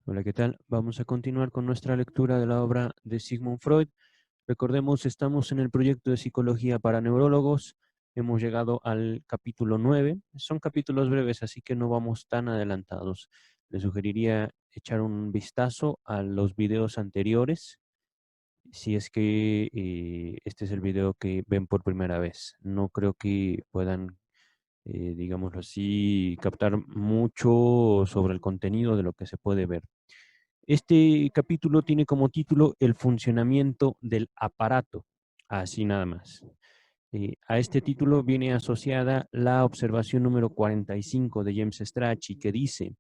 Hola, ¿qué tal? Vamos a continuar con nuestra lectura de la obra de Sigmund Freud. Recordemos, estamos en el proyecto de Psicología para Neurólogos. Hemos llegado al capítulo 9. Son capítulos breves, así que no vamos tan adelantados. Les sugeriría echar un vistazo a los videos anteriores, si es que este es el video que ven por primera vez. No creo que puedan, digámoslo así, captar mucho sobre el contenido de lo que se puede ver. Este capítulo tiene como título El funcionamiento del aparato, así nada más. A este título viene asociada la observación número 45 de James Strachey, que dice: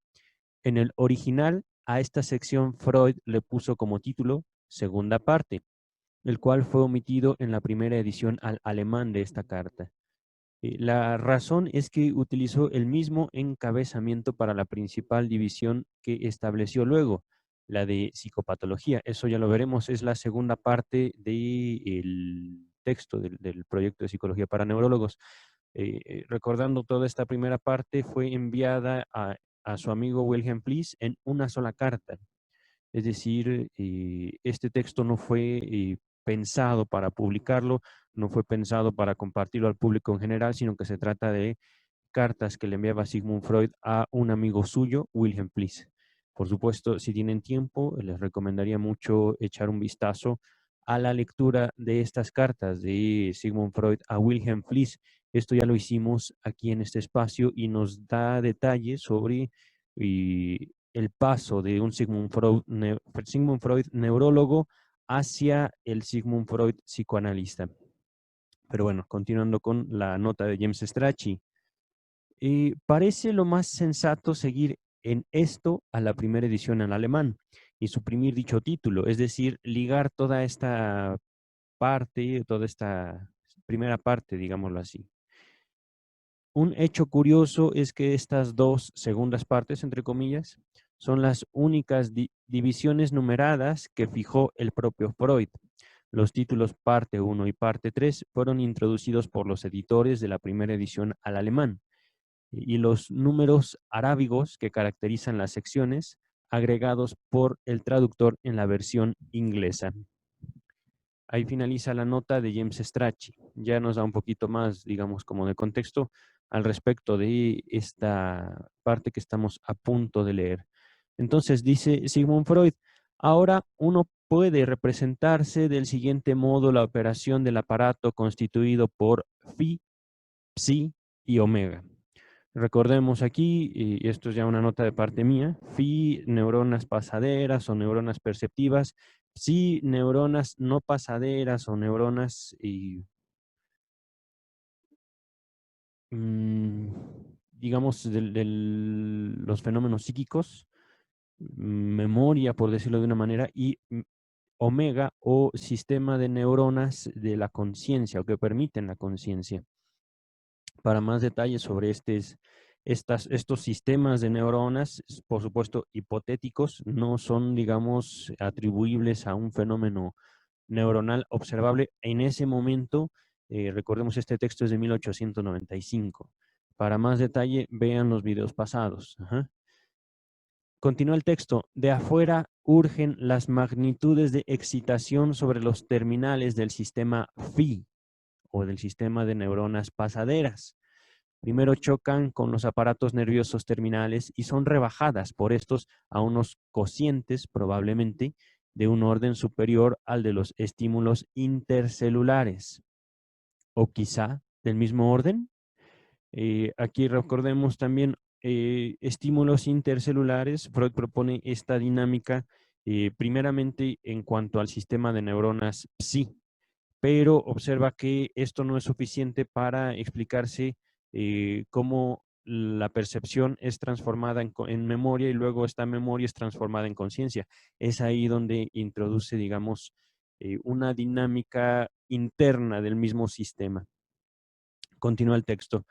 en el original, a esta sección Freud le puso como título Segunda parte, el cual fue omitido en la primera edición al alemán de esta carta. La razón es que utilizó el mismo encabezamiento para la principal división que estableció luego, la de psicopatología. Eso ya lo veremos, es la segunda parte del texto del proyecto de psicología para neurólogos. Recordando toda esta primera parte, fue enviada a su amigo Wilhelm Fliess en una sola carta. Es decir, este texto no fue pensado para publicarlo, no fue pensado para compartirlo al público en general, sino que se trata de cartas que le enviaba Sigmund Freud a un amigo suyo, Wilhelm Fliess. Por supuesto, si tienen tiempo, les recomendaría mucho echar un vistazo a la lectura de estas cartas de Sigmund Freud a Wilhelm Fliess. Esto ya lo hicimos aquí en este espacio y nos da detalles sobre el paso de un Sigmund Freud neurólogo hacia el Sigmund Freud psicoanalista. Pero bueno, continuando con la nota de James Strachey. Parece lo más sensato seguir en esto a la primera edición en alemán y suprimir dicho título, es decir, ligar toda esta parte, toda esta primera parte, digámoslo así. Un hecho curioso es que estas dos segundas partes, entre comillas, son las únicas divisiones numeradas que fijó el propio Freud. Los títulos parte 1 y parte 3 fueron introducidos por los editores de la primera edición al alemán, y los números arábigos que caracterizan las secciones agregados por el traductor en la versión inglesa. Ahí finaliza la nota de James Strachey. Ya nos da un poquito más, digamos, como de contexto al respecto de esta parte que estamos a punto de leer. Entonces dice Sigmund Freud: ahora uno puede representarse del siguiente modo la operación del aparato constituido por phi, psi y omega. Recordemos aquí, y esto es ya una nota de parte mía, phi, neuronas pasaderas o neuronas perceptivas, psi, neuronas no pasaderas o neuronas mm, digamos, los fenómenos psíquicos, memoria, por decirlo de una manera, y omega o sistema de neuronas de la conciencia o que permiten la conciencia. Para más detalles sobre estos sistemas de neuronas, por supuesto, hipotéticos, no son, digamos, atribuibles a un fenómeno neuronal observable en ese momento. Recordemos, este texto es de 1895. Para más detalle, vean los videos pasados. Ajá. Continúa el texto. De afuera urgen las magnitudes de excitación sobre los terminales del sistema phi o del sistema de neuronas pasaderas. Primero chocan con los aparatos nerviosos terminales y son rebajadas por estos a unos cocientes, probablemente, de un orden superior al de los estímulos intercelulares, o quizá del mismo orden. Aquí recordemos también estímulos intercelulares. Freud propone esta dinámica primeramente en cuanto al sistema de neuronas psi, pero observa que esto no es suficiente para explicarse cómo la percepción es transformada en memoria y luego esta memoria es transformada en conciencia. Es ahí donde introduce, digamos, una dinámica interna del mismo sistema. Continúa el texto.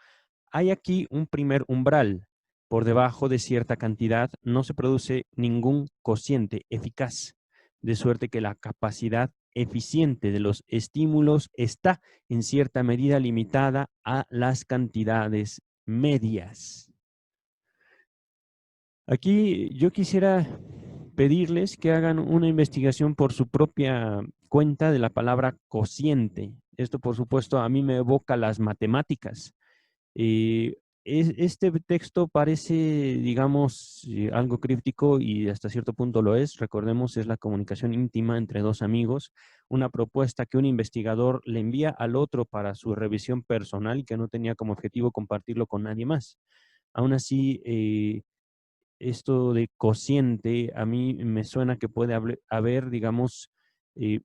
Hay aquí un primer umbral. Por debajo de cierta cantidad no se produce ningún cociente eficaz, de suerte que la capacidad eficiente de los estímulos está en cierta medida limitada a las cantidades medias. Aquí yo quisiera pedirles que hagan una investigación por su propia cuenta de la palabra cociente. Esto, por supuesto, a mí me evoca las matemáticas. Eh, este texto parece, digamos, algo críptico y hasta cierto punto lo es. Recordemos, es la comunicación íntima entre dos amigos, una propuesta que un investigador le envía al otro para su revisión personal y que no tenía como objetivo compartirlo con nadie más. Aún así, esto de cociente a mí me suena que puede haber, digamos,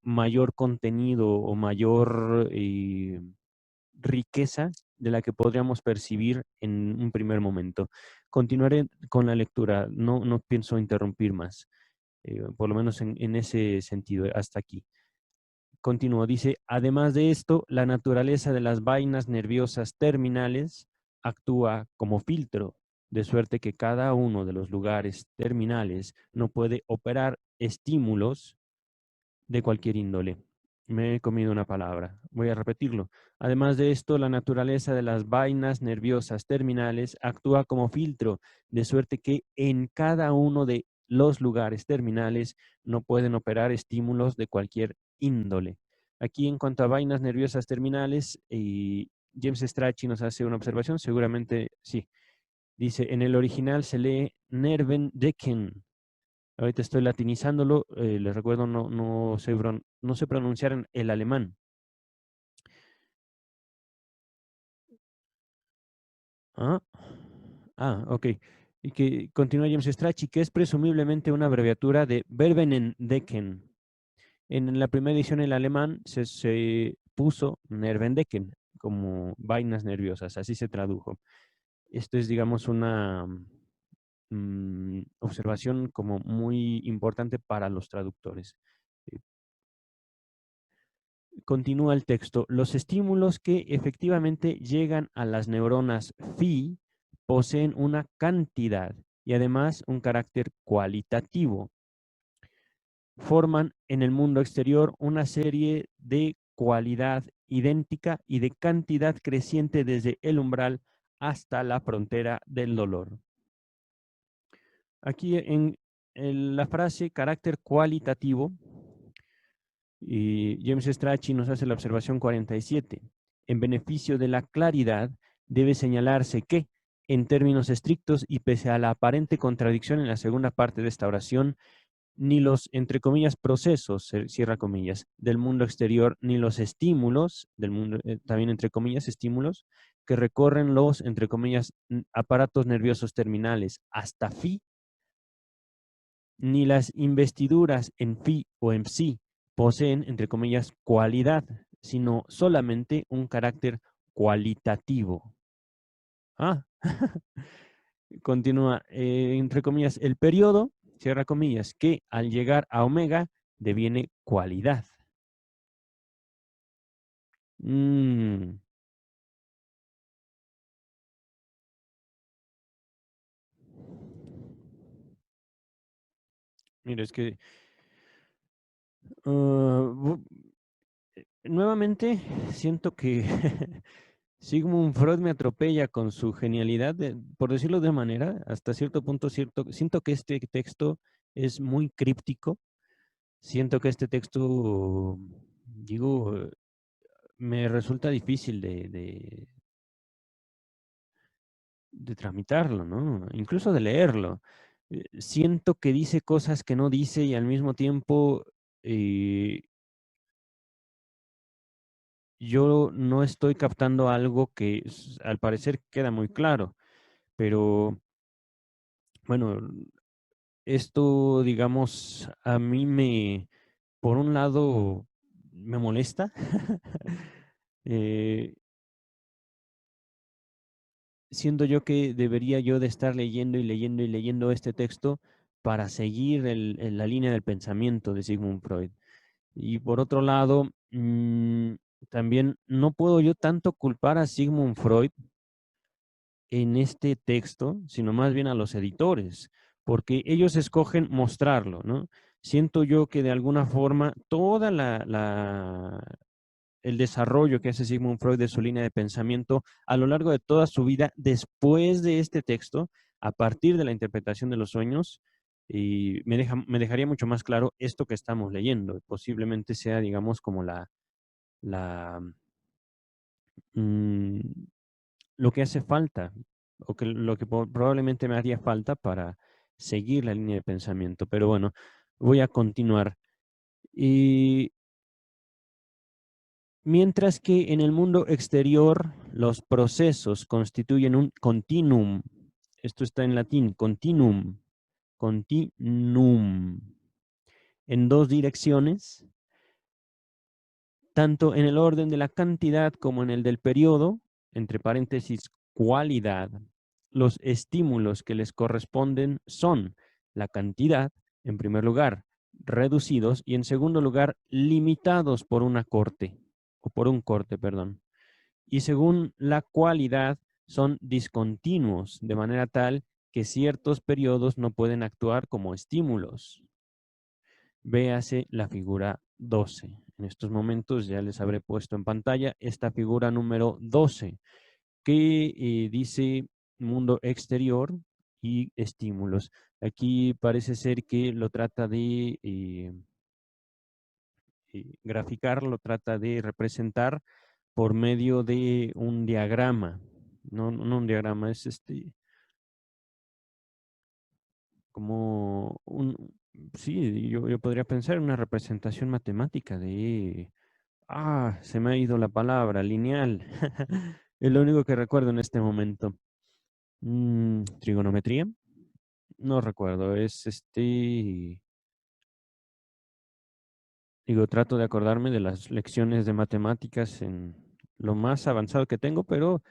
mayor contenido o mayor riqueza de la que podríamos percibir en un primer momento. Continuaré con la lectura, no pienso interrumpir más, por lo menos en ese sentido, hasta aquí. Continúo, dice, además de esto, la naturaleza de las vainas nerviosas terminales actúa como filtro, de suerte que cada uno de los lugares terminales no puede operar estímulos de cualquier índole. Me he comido una palabra. Voy a repetirlo. Además de esto, la naturaleza de las vainas nerviosas terminales actúa como filtro, de suerte que en cada uno de los lugares terminales no pueden operar estímulos de cualquier índole. Aquí, en cuanto a vainas nerviosas terminales, James Strachey nos hace una observación, seguramente sí. Dice, en el original se lee Nervendecken. Ahorita estoy latinizándolo, les recuerdo, no sé pronunciar en el alemán. Ah, ok. Y que continúa James Strachey, que es presumiblemente una abreviatura de Verbenendecken. En la primera edición en alemán se puso Nervendecken, como vainas nerviosas, así se tradujo. Esto es, digamos, una observación como muy importante para los traductores. Continúa el texto. Los estímulos que efectivamente llegan a las neuronas phi poseen una cantidad y además un carácter cualitativo. Forman en el mundo exterior una serie de cualidad idéntica y de cantidad creciente desde el umbral hasta la frontera del dolor. Aquí en la frase carácter cualitativo, y James Strachey nos hace la observación 47. En beneficio de la claridad, debe señalarse que, en términos estrictos y pese a la aparente contradicción en la segunda parte de esta oración, ni los, entre comillas, procesos, cierra comillas, del mundo exterior, ni los estímulos del mundo, también entre comillas, estímulos, que recorren los, entre comillas, aparatos nerviosos terminales hasta phi, ni las investiduras en phi o en psi poseen, entre comillas, cualidad, sino solamente un carácter cualitativo. Ah, continúa, entre comillas, el periodo, cierra comillas, que al llegar a omega deviene cualidad. Mm, mira, es que uh, nuevamente siento que Sigmund Freud me atropella con su genialidad, por decirlo de manera, hasta cierto punto siento que este texto es muy críptico, siento que este texto, digo, me resulta difícil de tramitarlo, ¿no? Incluso de leerlo. Siento que dice cosas que no dice y al mismo tiempo eh, yo no estoy captando algo que al parecer queda muy claro, pero bueno, esto, digamos, a mí por un lado, me molesta. eh, Siento yo que debería yo de estar leyendo y leyendo y leyendo este texto para seguir la línea del pensamiento de Sigmund Freud. Y por otro lado, también no puedo yo tanto culpar a Sigmund Freud en este texto, sino más bien a los editores, porque ellos escogen mostrarlo, ¿no? Siento yo que de alguna forma toda el desarrollo que hace Sigmund Freud de su línea de pensamiento a lo largo de toda su vida, después de este texto, a partir de la interpretación de los sueños, y me dejaría mucho más claro esto que estamos leyendo. Posiblemente sea, digamos, como la, mm, lo que hace falta, o que lo que probablemente me haría falta para seguir la línea de pensamiento. Pero bueno, voy a continuar. Y mientras que en el mundo exterior los procesos constituyen un continuum, esto está en latín, continuum, continuum, en dos direcciones, tanto en el orden de la cantidad como en el del periodo, entre paréntesis, cualidad. Los estímulos que les corresponden son la cantidad, en primer lugar, reducidos y en segundo lugar, limitados por una corte, o por un corte, perdón. Y según la cualidad, son discontinuos, de manera tal que ciertos periodos no pueden actuar como estímulos. Véase la figura 12. En estos momentos ya les habré puesto en pantalla esta figura número 12, que dice mundo exterior y estímulos. Aquí parece ser que lo trata de graficar, lo trata de representar por medio de un diagrama. No un diagrama, es como sí, yo podría pensar en una representación matemática de, se me ha ido la palabra, lineal. Es lo único que recuerdo en este momento. Trigonometría, no recuerdo, es digo, trato de acordarme de las lecciones de matemáticas en lo más avanzado que tengo, pero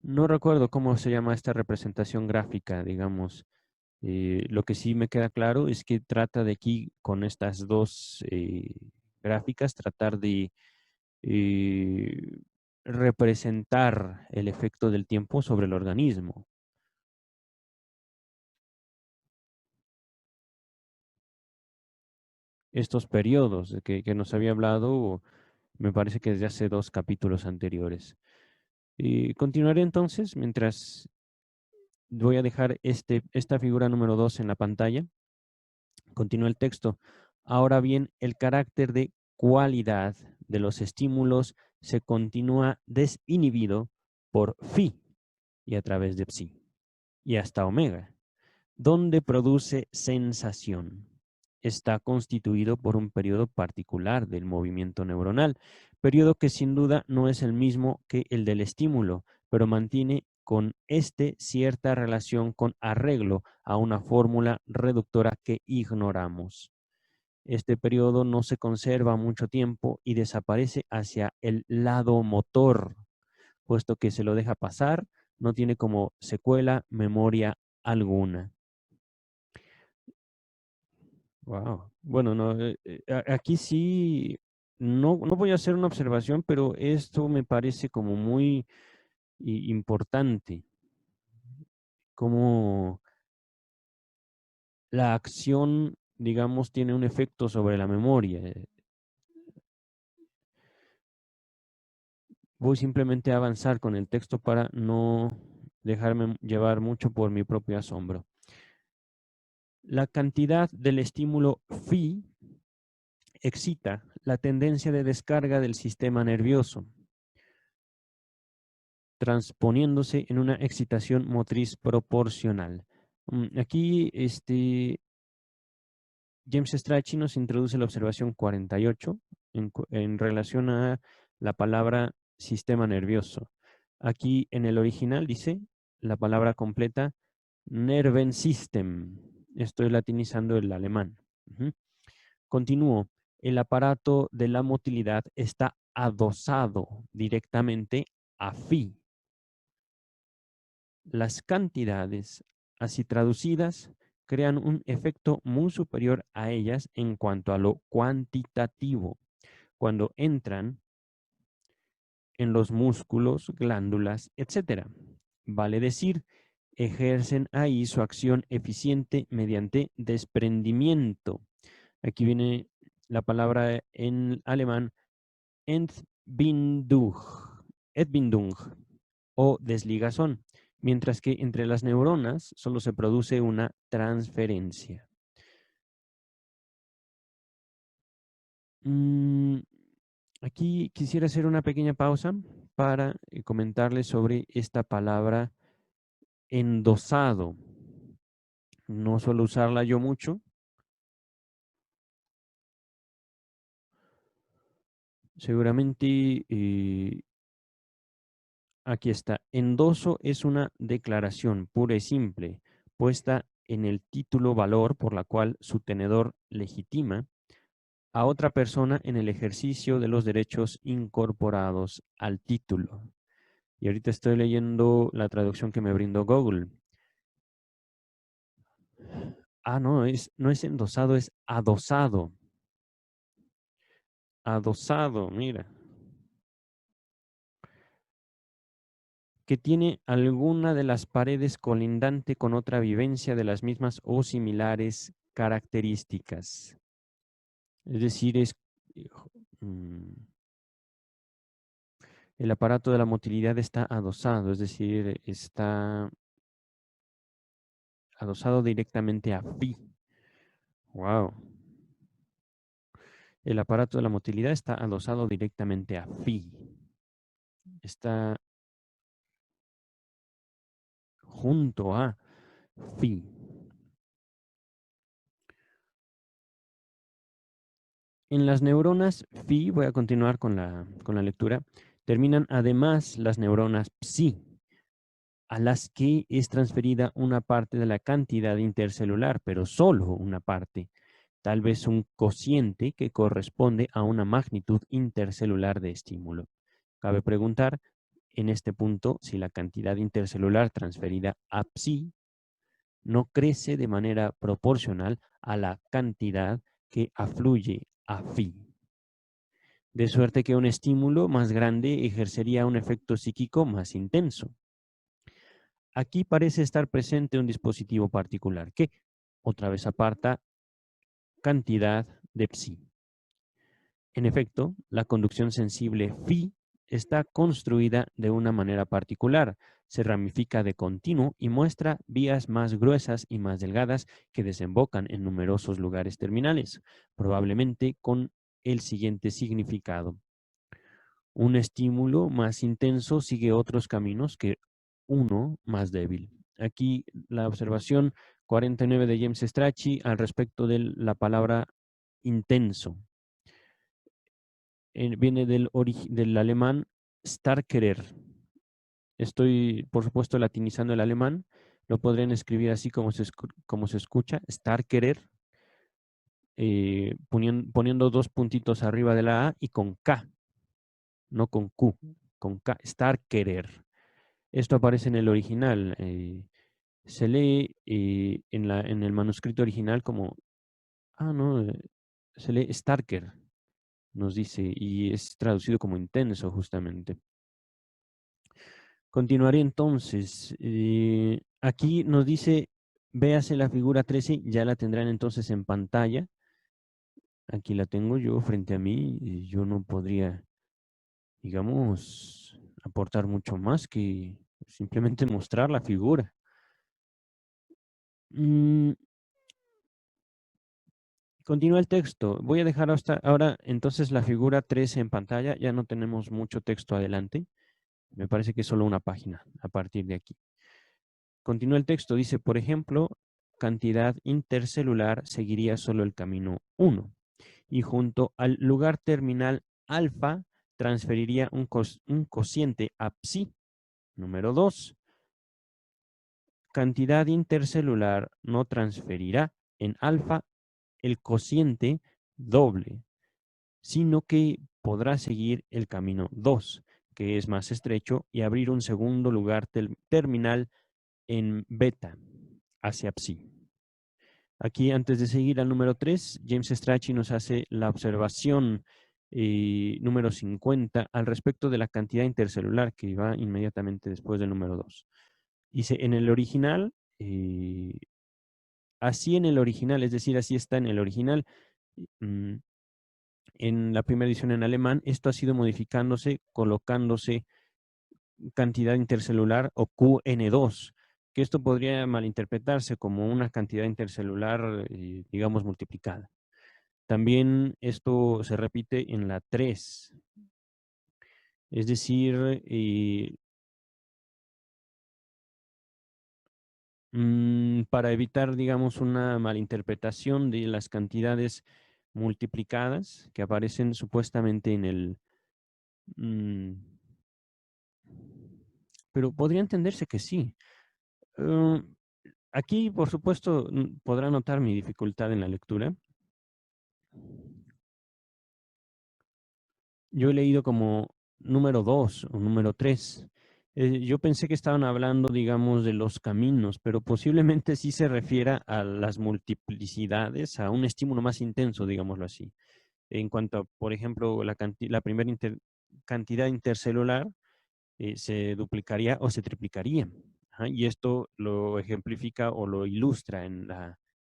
no recuerdo cómo se llama esta representación gráfica, digamos. Lo que sí me queda claro es que trata de aquí, con estas dos gráficas, tratar de eh, representar el efecto del tiempo sobre el organismo. Estos periodos de que nos había hablado, me parece que desde hace dos capítulos anteriores. Continuaré entonces mientras voy a dejar esta figura número 2 en la pantalla. Continúa el texto. Ahora bien, el carácter de cualidad de los estímulos se continúa desinhibido por phi y a través de psi y hasta omega, donde produce sensación. Está constituido por un periodo particular del movimiento neuronal, periodo que sin duda no es el mismo que el del estímulo, pero mantiene con este cierta relación con arreglo a una fórmula reductora que ignoramos. Este periodo no se conserva mucho tiempo y desaparece hacia el lado motor, puesto que se lo deja pasar, no tiene como secuela memoria alguna. Wow. Bueno, no, aquí sí, no voy a hacer una observación, pero esto me parece como muy importante, como la acción, digamos, tiene un efecto sobre la memoria. Voy simplemente a avanzar con el texto para no dejarme llevar mucho por mi propio asombro. La cantidad del estímulo phi excita la tendencia de descarga del sistema nervioso, transponiéndose en una excitación motriz proporcional. Aquí James Strachey nos introduce la observación 48 en relación a la palabra sistema nervioso. Aquí en el original dice la palabra completa Nervensystem. Estoy latinizando el alemán. Continúo. El aparato de la motilidad está adosado directamente a phi. Las cantidades, así traducidas, crean un efecto muy superior a ellas en cuanto a lo cuantitativo, cuando entran en los músculos, glándulas, etc. Vale decir, ejercen ahí su acción eficiente mediante desprendimiento. Aquí viene la palabra en alemán Entbindung, Entbindung o desligazón, mientras que entre las neuronas solo se produce una transferencia. Mm, Aquí quisiera hacer una pequeña pausa para comentarles sobre esta palabra endosado. No suelo usarla yo mucho. Seguramente aquí está. Endoso es una declaración pura y simple, puesta en el título valor por la cual su tenedor legitima a otra persona en el ejercicio de los derechos incorporados al título. Y ahorita estoy leyendo la traducción que me brindó Google. Ah, no, no es endosado, es adosado. Adosado, mira. Que tiene alguna de las paredes colindante con otra vivencia de las mismas o similares características. Es decir, mm, el aparato de la motilidad está adosado, es decir, está adosado directamente a FI. Wow. El aparato de la motilidad está adosado directamente a FI. Está junto a FI. En las neuronas Phi, voy a continuar con la lectura, terminan además las neuronas Psi, a las que es transferida una parte de la cantidad intercelular, pero solo una parte, tal vez un cociente que corresponde a una magnitud intercelular de estímulo. Cabe preguntar en este punto si la cantidad intercelular transferida a Psi no crece de manera proporcional a la cantidad que afluye a Phi. De suerte que un estímulo más grande ejercería un efecto psíquico más intenso. Aquí parece estar presente un dispositivo particular que, otra vez aparta, cantidad de psi. En efecto, la conducción sensible phi está construida de una manera particular, se ramifica de continuo y muestra vías más gruesas y más delgadas que desembocan en numerosos lugares terminales, probablemente con el siguiente significado. Un estímulo más intenso sigue otros caminos que uno más débil. Aquí la observación 49 de James Strachey al respecto de la palabra intenso. Viene del alemán starkerer. Estoy, por supuesto, latinizando el alemán. Lo podrían escribir así como se escucha, starkerer, poniendo dos puntitos arriba de la A y con K, no con Q, con K, starkerer. Esto aparece en el original. Se lee en el manuscrito original como, no, se lee Starker, nos dice, y es traducido como intenso justamente. Continuaré entonces. Aquí nos dice, véase la figura 13, ya la tendrán entonces en pantalla. Aquí la tengo yo frente a mí, y yo no podría, digamos, aportar mucho más que simplemente mostrar la figura. Mm, Continúa el texto. Voy a dejar hasta ahora entonces la figura 13 en pantalla. Ya no tenemos mucho texto adelante. Me parece que es solo una página a partir de aquí. Continúa el texto. Dice, por ejemplo, cantidad intercelular seguiría solo el camino 1 y junto al lugar terminal alfa transferiría un cociente a psi. Número 2. Cantidad intercelular no transferirá en alfa el cociente doble, sino que podrá seguir el camino 2, que es más estrecho, y abrir un segundo lugar terminal en beta, hacia psi. Aquí, antes de seguir al número 3, James Strachey nos hace la observación número 50 al respecto de la cantidad intercelular que va inmediatamente después del número 2. Dice, en el original, así en el original, es decir, así está en el original, mm, en la primera edición en alemán, esto ha sido modificándose, colocándose cantidad intercelular o QN2, que esto podría malinterpretarse como una cantidad intercelular, digamos, multiplicada. También esto se repite en la 3. Es decir, para evitar, digamos, una malinterpretación de las cantidades multiplicadas que aparecen supuestamente en el... mm, pero podría entenderse que sí. Eh, Aquí, por supuesto, podrá notar mi dificultad en la lectura. Yo he leído como número 2 o número 3. Yo pensé que estaban hablando, digamos, de los caminos, pero posiblemente sí se refiera a las multiplicidades, a un estímulo más intenso, digámoslo así. En cuanto a, por ejemplo, la primera cantidad intercelular se duplicaría o se triplicaría. Ajá, y esto lo ejemplifica o lo ilustra en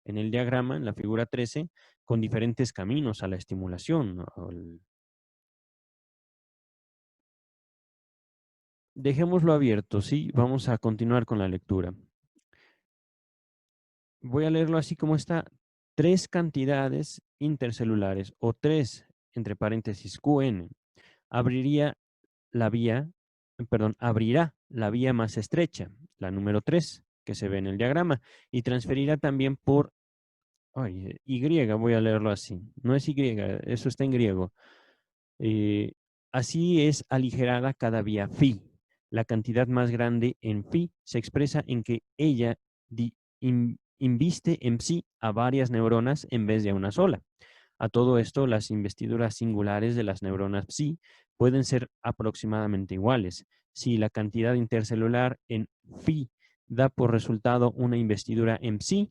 el diagrama, en la figura 13, con diferentes caminos a la estimulación, ¿no? Dejémoslo abierto, ¿sí? Vamos a continuar con la lectura. Voy a leerlo así como está. Tres cantidades intercelulares o tres, entre paréntesis, QN, abriría la vía, abrirá la vía más estrecha, la número 3 que se ve en el diagrama, y transferirá también por Y, voy a leerlo así. No es Y, eso está en griego. Eh, Así es aligerada cada vía phi. La cantidad más grande en phi se expresa en que ella inviste en psi a varias neuronas en vez de a una sola. A todo esto, las investiduras singulares de las neuronas psi pueden ser aproximadamente iguales. Si la cantidad intercelular en phi da por resultado una investidura en psi,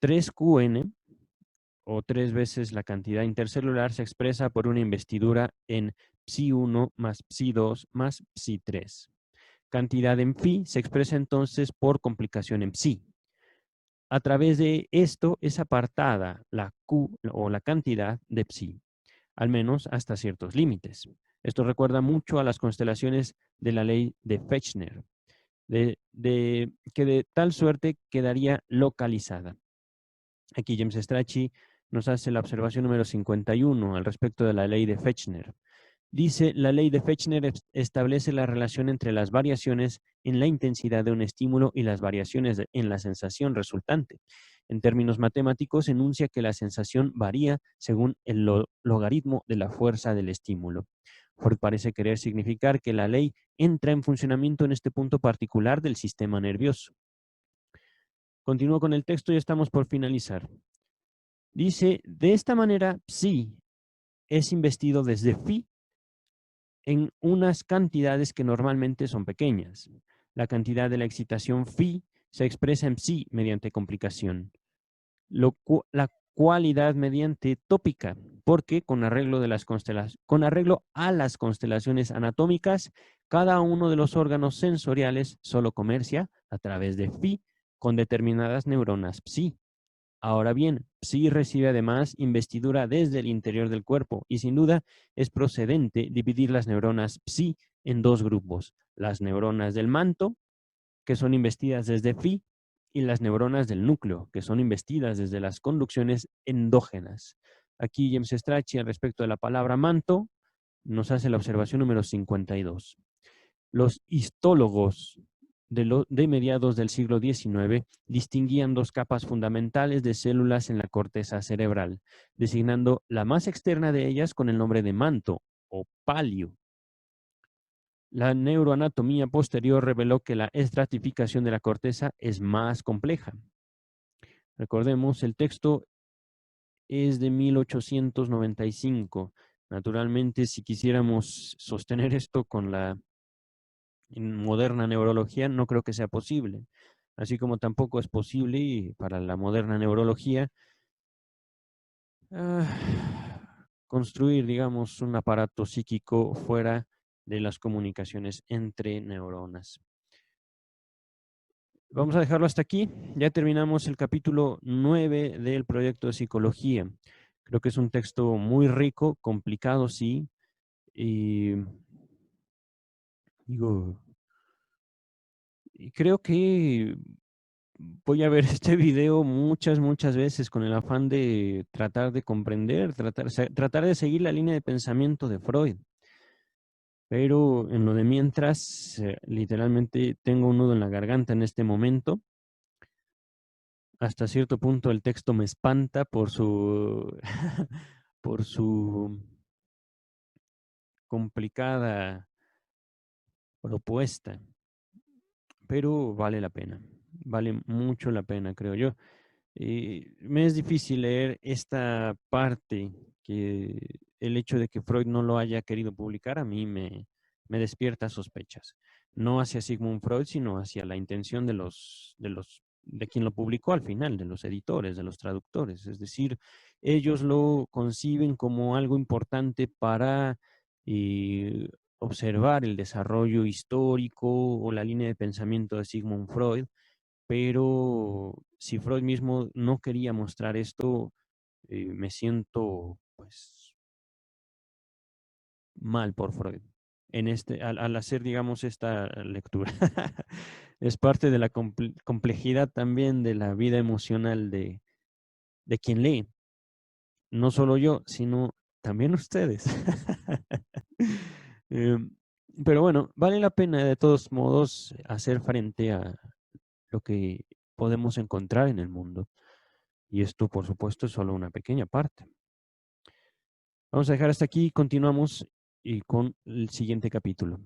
3QN o tres veces la cantidad intercelular se expresa por una investidura en psi1 más psi2 más psi3. Cantidad en phi se expresa entonces por complicación en psi. A través de esto es apartada la Q o la cantidad de psi, al menos hasta ciertos límites. Esto recuerda mucho a las constelaciones de la ley de Fechner, que de tal suerte quedaría localizada. Aquí James Strachey nos hace la observación número 51 al respecto de la ley de Fechner. Dice, la ley de Fechner establece la relación entre las variaciones en la intensidad de un estímulo y las variaciones en la sensación resultante. En términos matemáticos, enuncia que la sensación varía según el logaritmo de la fuerza del estímulo. Freud parece querer significar que la ley entra en funcionamiento en este punto particular del sistema nervioso. Continúo con el texto y estamos por finalizar. Dice, de esta manera, psi es investido desde phi en unas cantidades que normalmente son pequeñas. La cantidad de la excitación phi se expresa en psi mediante complicación. La cualidad mediante tópica, porque con arreglo a las constelaciones anatómicas, cada uno de los órganos sensoriales solo comercia a través de phi con determinadas neuronas psi. Ahora bien, psi recibe además investidura desde el interior del cuerpo y sin duda es procedente dividir las neuronas psi en dos grupos, las neuronas del manto, que son investidas desde phi, y las neuronas del núcleo, que son investidas desde las conducciones endógenas. Aquí James Strachey, al respecto de la palabra manto, nos hace la observación número 52. Los histólogos de mediados del siglo XIX distinguían dos capas fundamentales de células en la corteza cerebral, designando la más externa de ellas con el nombre de manto o palio. La neuroanatomía posterior reveló que la estratificación de la corteza es más compleja. Recordemos, el texto es de 1895. Naturalmente, si quisiéramos sostener esto con la moderna neurología, no creo que sea posible. Así como tampoco es posible para la moderna neurología construir, digamos, un aparato psíquico fuera de las comunicaciones entre neuronas. Vamos a dejarlo hasta aquí. Ya terminamos el capítulo 9 del proyecto de psicología. Creo que es un texto muy rico, complicado, sí. Y digo, y creo que voy a ver este video muchas veces con el afán de tratar de comprender, tratar de seguir la línea de pensamiento de Freud. Pero en lo de mientras, literalmente tengo un nudo en la garganta en este momento. Hasta cierto punto el texto me espanta por su, por su complicada propuesta, pero vale la pena, vale mucho la pena, creo yo. Me es difícil leer esta parte que el hecho de que Freud no lo haya querido publicar a mí me despierta sospechas. No hacia Sigmund Freud, sino hacia la intención de quien lo publicó al final, de los editores, de los traductores. Es decir, ellos lo conciben como algo importante para eh, observar el desarrollo histórico o la línea de pensamiento de Sigmund Freud, pero si Freud mismo no quería mostrar esto, me siento pues mal por Freud al hacer, digamos, esta lectura. Es parte de la complejidad también de la vida emocional de quien lee. No solo yo, sino también ustedes. Em, pero bueno, vale la pena de todos modos hacer frente a lo que podemos encontrar en el mundo. Y esto, por supuesto, es solo una pequeña parte. Vamos a dejar hasta aquí y continuamos con el siguiente capítulo.